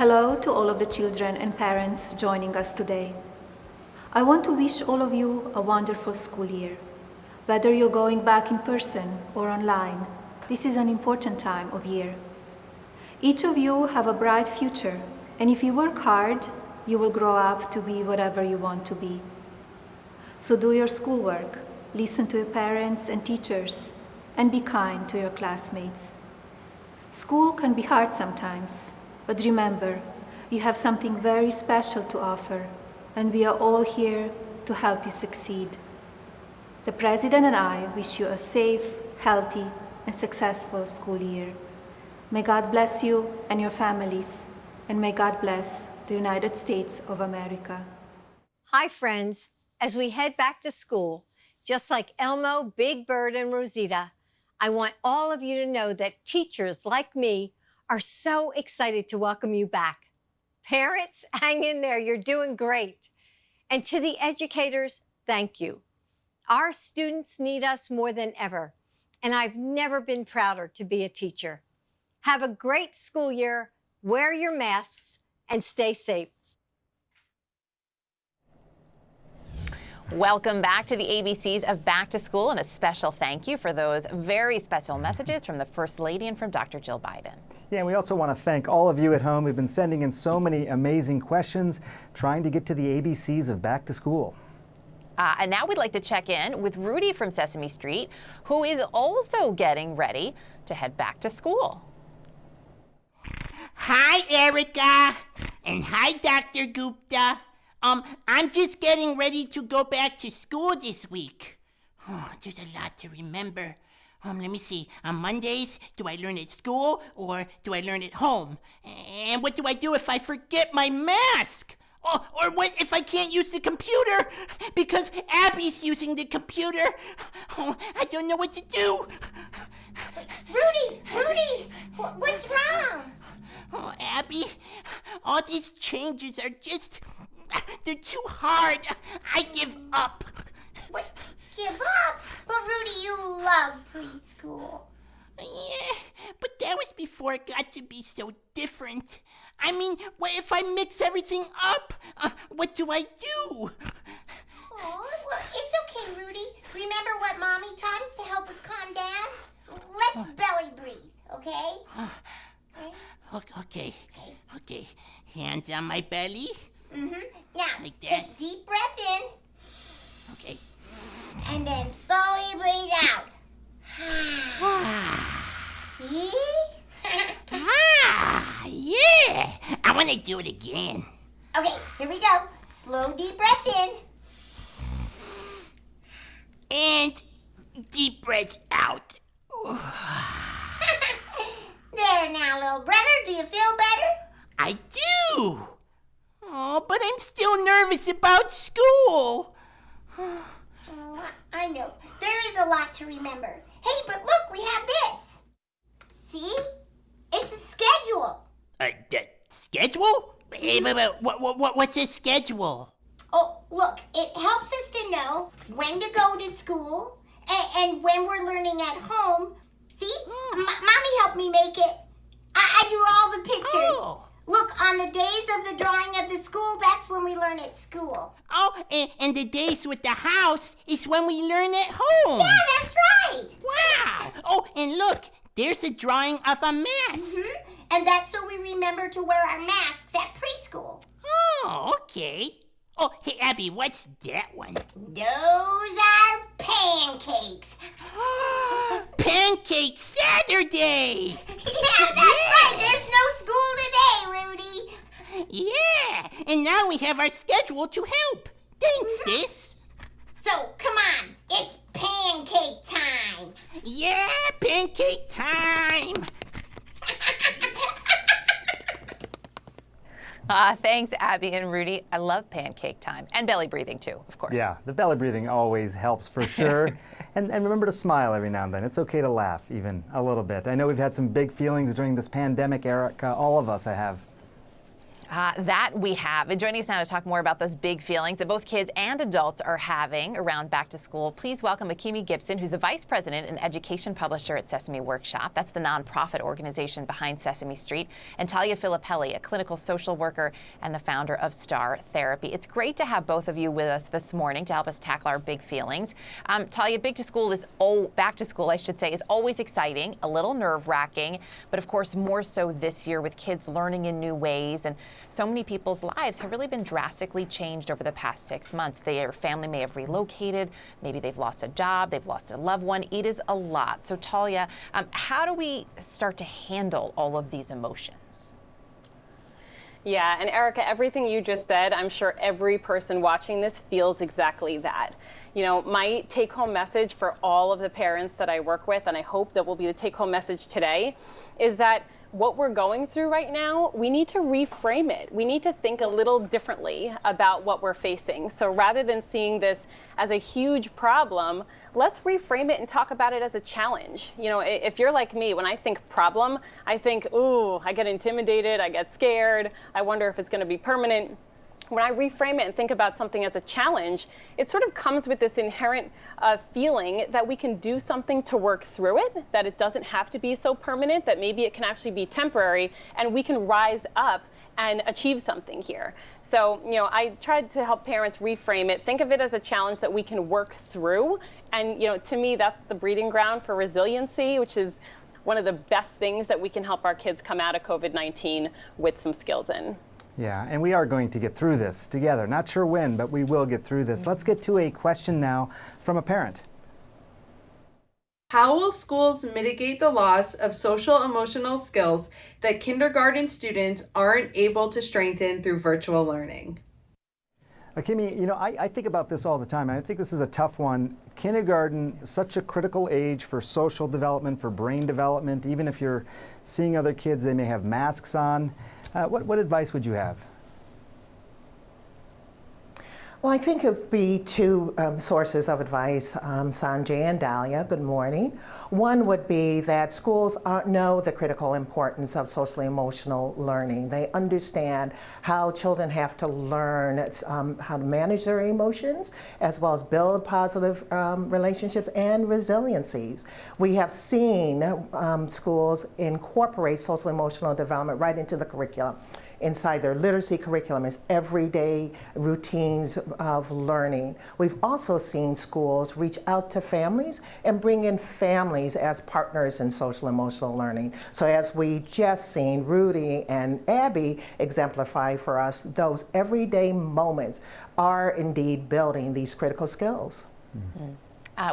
Hello to all of the children and parents joining us today. I want to wish all of you a wonderful school year. Whether you're going back in person or online, this is an important time of year. Each of you have a bright future, and if you work hard, you will grow up to be whatever you want to be. So do your schoolwork, listen to your parents and teachers, and be kind to your classmates. School can be hard sometimes, but remember, you have something very special to offer, and we are all here to help you succeed. The President and I wish you a safe, healthy, and successful school year. May God bless you and your families, and may God bless the United States of America. Hi, friends. As we head back to school, just like Elmo, Big Bird, and Rosita, I want all of you to know that teachers like me are so excited to welcome you back. Parents, hang in there. You're doing great. And to the educators, thank you. Our students need us more than ever, and I've never been prouder to be a teacher. Have a great school year, wear your masks, and stay safe. Welcome back to the ABCs of Back to School, and a special thank you for those very special messages from the First Lady and from Dr. Jill Biden. Yeah, and we also want to thank all of you at home who've been sending in so many amazing questions, trying to get to the ABCs of Back to School. And now we'd like to check in with Rudy from Sesame Street, who is also getting ready to head back to school. Hi, Erica, and hi, Dr. Gupta. I'm just getting ready to go back to school this week. Oh, there's a lot to remember. Let me see. On Mondays, do I learn at school or do I learn at home? And what do I do if I forget my mask? Oh, or what if I can't use the computer because Abby's using the computer? Oh, I don't know what to do. Rudy, what's wrong? Oh, Abby, all these changes are just, they're too hard. I give up. What, give up? But Rudy, you love preschool. Yeah, but that was before it got to be so different. I mean, what if I mix everything up? What do I do? Oh, well, it's okay, Rudy. Remember what Mommy taught us to help us calm down? Let's belly breathe, okay? Okay. Hands on my belly. Mm-hmm. Now, Like that. take a deep breath in. Okay. And then slowly breathe out. See? Yeah. I want to do it again. Okay, here we go. Slow, deep breath in. And deep breath out. There now, little brother. Do you feel better? I do. Oh, but I'm still nervous about school. Oh, I know. There is a lot to remember. Hey, but look, we have this. See? It's a schedule. The schedule? What's a schedule? Oh, look, it helps us to know when to go to school and when we're learning at home. See? Mommy helped me make it. I drew all the pictures. Oh. Look, on the days of the drawing of the school, that's when we learn at school. Oh, and the days with the house is when we learn at home. Yeah, that's right. Wow. Oh, and look, there's a drawing of a mask. Mm-hmm. And that's so we remember to wear our masks at preschool. Oh, okay. Oh, hey, Abby, what's that one? Those are pancakes. Pancake Saturday! Yeah, that's right. There's no school today, Rudy. Yeah, and now we have our schedule to help. Thanks, sis. So, come on. It's pancake time. Yeah, pancake time. Thanks, Abby and Rudy. I love pancake time and belly breathing too, of course. Yeah, the belly breathing always helps for sure. and remember to smile every now and then. It's okay to laugh even a little bit. I know we've had some big feelings during this pandemic, Erica. All of us have. That we have. And joining us now to talk more about those big feelings that both kids and adults are having around back to school, please welcome Akimi Gibson, who's the Vice President and Education Publisher at Sesame Workshop. That's the nonprofit organization behind Sesame Street. And Talia Filippelli, a clinical social worker and the founder of Star Therapy. It's great to have both of you with us this morning to help us tackle our big feelings. Talia, back to school, I should say, is always exciting, a little nerve-wracking, but of course more so this year with kids learning in new ways. And so many people's lives have really been drastically changed over the past 6 months. Their family may have relocated, maybe they've lost a job, they've lost a loved one. It is a lot. So Talia, how do we start to handle all of these emotions? Yeah, and Erica, everything you just said, I'm sure every person watching this feels exactly that. You know, my take-home message for all of the parents that I work with, and I hope that will be the take-home message today, is that what we're going through right now, we need to reframe it. We need to think a little differently about what we're facing. So rather than seeing this as a huge problem, let's reframe it and talk about it as a challenge. You know, if you're like me, when I think problem, I think, ooh, I get intimidated, I get scared, I wonder if it's going to be permanent. When I reframe it and think about something as a challenge, it sort of comes with this inherent feeling that we can do something to work through it, that it doesn't have to be so permanent, that maybe it can actually be temporary, and we can rise up and achieve something here. So, you know, I tried to help parents reframe it, think of it as a challenge that we can work through. And, you know, to me, that's the breeding ground for resiliency, which is one of the best things that we can help our kids come out of COVID-19 with some skills in. Yeah, and we are going to get through this together. Not sure when, but we will get through this. Let's get to a question now from a parent. How will schools mitigate the loss of social emotional skills that kindergarten students aren't able to strengthen through virtual learning? Akimi, you know, I think about this all the time. I think this is a tough one. Kindergarten, such a critical age for social development, for brain development. Even if you're seeing other kids, they may have masks on. What advice would you have? Well, I think it'd be two sources of advice, Sanjay and Dahlia. Good morning. One would be that schools know the critical importance of socially emotional learning. They understand how children have to learn how to manage their emotions, as well as build positive relationships and resiliencies. We have seen schools incorporate social emotional development right into the curriculum. Inside their literacy curriculum is everyday routines of learning. We've also seen schools reach out to families and bring in families as partners in social emotional learning. So as we just seen Rudy and Abby exemplify for us, those everyday moments are indeed building these critical skills.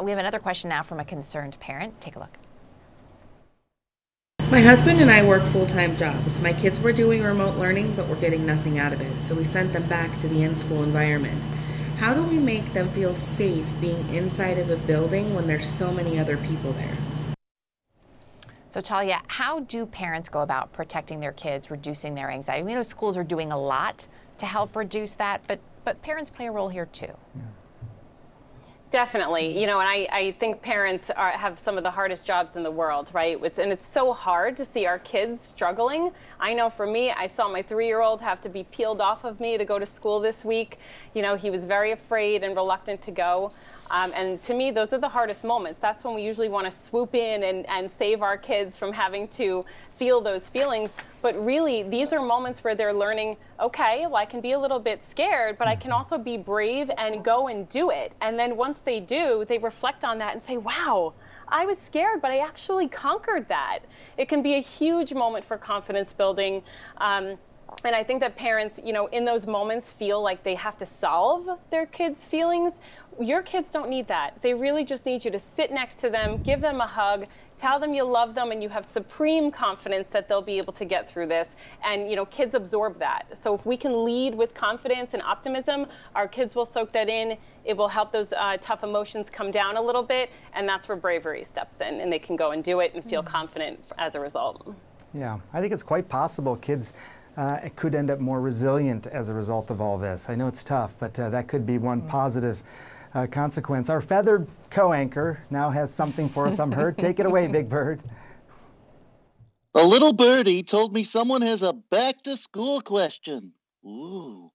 We have another question now from a concerned parent. Take a look. My husband and I work full-time jobs. My kids were doing remote learning, but we're getting nothing out of it, so we sent them back to the in-school environment. How do we make them feel safe being inside of a building when there's so many other people there? So Talia, how do parents go about protecting their kids, reducing their anxiety? We know schools are doing a lot to help reduce that, but parents play a role here too. Yeah. Definitely, you know, and I think parents have some of the hardest jobs in the world, right? And it's so hard to see our kids struggling. I know for me, I saw my 3-year-old have to be peeled off of me to go to school this week. You know, he was very afraid and reluctant to go. And to me, those are the hardest moments. That's when we usually want to swoop in and save our kids from having to feel those feelings. But really, these are moments where they're learning, okay, well, I can be a little bit scared, but I can also be brave and go and do it. And then once they do, they reflect on that and say, wow, I was scared, but I actually conquered that. It can be a huge moment for confidence building. And I think that parents, you know, in those moments feel like they have to solve their kids' feelings. Your kids don't need that. They really just need you to sit next to them, give them a hug, tell them you love them, and you have supreme confidence that they'll be able to get through this. And, you know, kids absorb that. So if we can lead with confidence and optimism, our kids will soak that in. It will help those tough emotions come down a little bit. And that's where bravery steps in, and they can go and do it and feel confident as a result. Yeah, I think it's quite possible kids it could end up more resilient as a result of all this. I know it's tough, but that could be one positive consequence. Our feathered co-anchor now has something for us, I'm heard. Take it away, Big Bird. A little birdie told me someone has a back-to-school question. Ooh.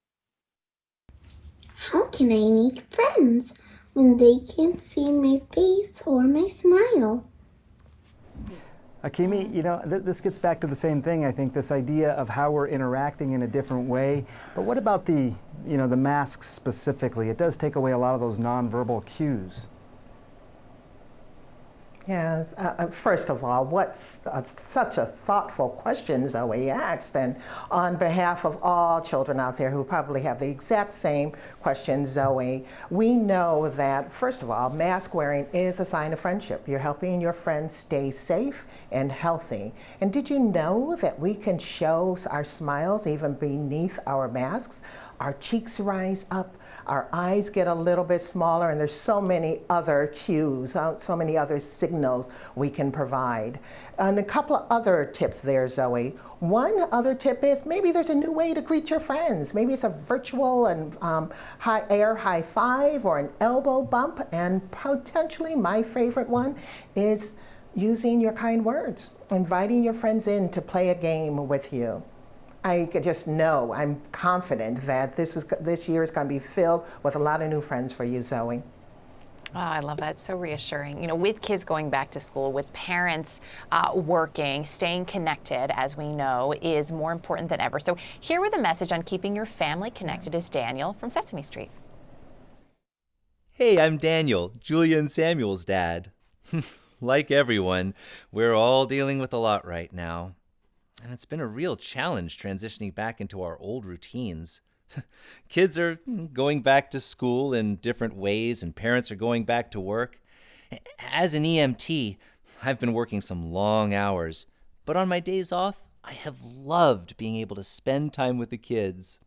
How can I make friends when they can't see my face or my smile? Akimi, you know, this gets back to the same thing, I think, this idea of how we're interacting in a different way. But what about the masks specifically? It does take away a lot of those nonverbal cues. Yeah, first of all, what's such a thoughtful question Zoe asked, and on behalf of all children out there who probably have the exact same question, Zoe, we know that, first of all, mask wearing is a sign of friendship. You're helping your friends stay safe and healthy. And did you know that we can show our smiles even beneath our masks? Our cheeks rise up, our eyes get a little bit smaller, and there's so many other cues, so many other signals we can provide. And a couple of other tips there, Zoe. One other tip is maybe there's a new way to greet your friends. Maybe it's a virtual and air high five or an elbow bump. And potentially my favorite one is using your kind words, inviting your friends in to play a game with you. I could just know, I'm confident that this year is going to be filled with a lot of new friends for you, Zoe. Oh, I love that. So reassuring. You know, with kids going back to school, with parents working, staying connected, as we know, is more important than ever. So here with a message on keeping your family connected is Daniel from Sesame Street. Hey, I'm Daniel, Julia and Samuel's dad. Like everyone, we're all dealing with a lot right now. And it's been a real challenge transitioning back into our old routines. Kids are going back to school in different ways, and parents are going back to work. As an EMT, I've been working some long hours, but on my days off, I have loved being able to spend time with the kids.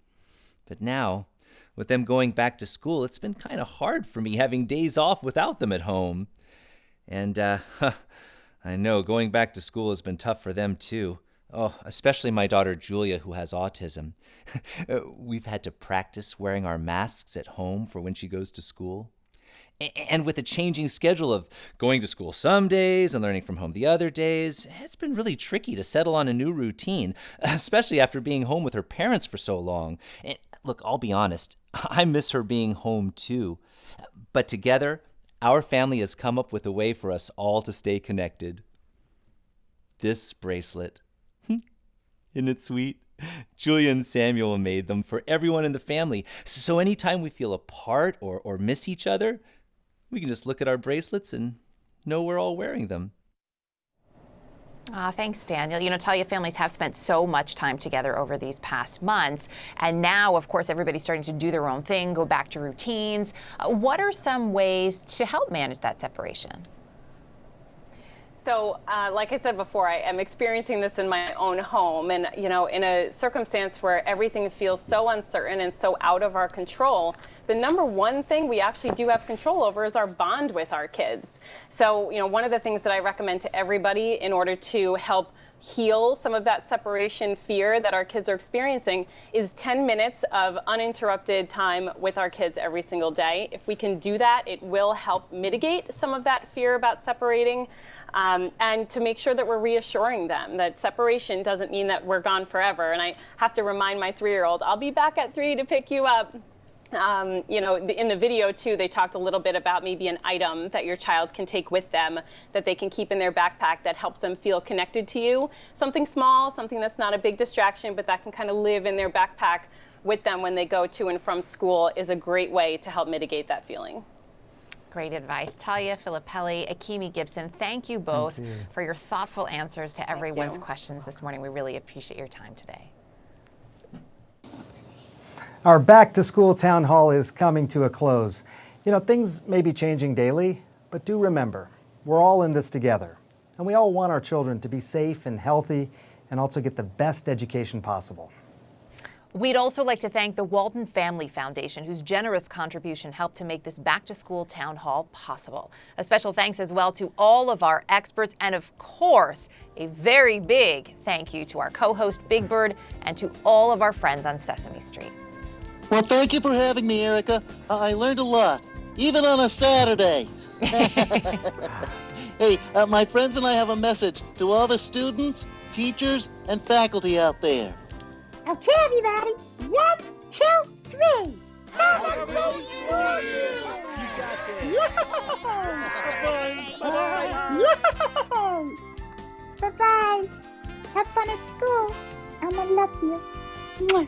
But now, with them going back to school, it's been kind of hard for me having days off without them at home. And I know going back to school has been tough for them too. Oh, especially my daughter Julia, who has autism. We've had to practice wearing our masks at home for when she goes to school. And with a changing schedule of going to school some days and learning from home the other days, it's been really tricky to settle on a new routine, especially after being home with her parents for so long. And look, I'll be honest, I miss her being home too. But together, our family has come up with a way for us all to stay connected. This bracelet. Isn't it sweet? Julia and Samuel made them for everyone in the family. So anytime we feel apart or miss each other, we can just look at our bracelets and know we're all wearing them. Thanks, Daniel. You know, Talia, families have spent so much time together over these past months. And now, of course, everybody's starting to do their own thing, go back to routines. What are some ways to help manage that separation? So, like I said before, I am experiencing this in my own home, and you know, in a circumstance where everything feels so uncertain and so out of our control, the number one thing we actually do have control over is our bond with our kids. So, you know, one of the things that I recommend to everybody in order to help heal some of that separation fear that our kids are experiencing is 10 minutes of uninterrupted time with our kids every single day. If we can do that, it will help mitigate some of that fear about separating. And to make sure that we're reassuring them that separation doesn't mean that we're gone forever. And I have to remind my 3-year-old, I'll be back at 3 to pick you up. You know, in the video too, they talked a little bit about maybe an item that your child can take with them that they can keep in their backpack that helps them feel connected to you. Something small, something that's not a big distraction, but that can kind of live in their backpack with them when they go to and from school is a great way to help mitigate that feeling. Great advice. Talia Filippelli, Akimi Gibson, thank you both for your thoughtful answers to everyone's questions this morning. We really appreciate your time today. Our back to school town hall is coming to a close. You know, things may be changing daily, but do remember, we're all in this together. And we all want our children to be safe and healthy and also get the best education possible. We'd also like to thank the Walton Family Foundation, whose generous contribution helped to make this back-to-school town hall possible. A special thanks as well to all of our experts, and of course, a very big thank you to our co-host Big Bird and to all of our friends on Sesame Street. Well, thank you for having me, Erica. I learned a lot, even on a Saturday. Hey, my friends and I have a message to all the students, teachers, and faculty out there. Okay, everybody. 1, 2, 3. Have a great school year! You got this! Bye-bye! Bye-bye! Have fun at school. Elmo loves you. Mwah.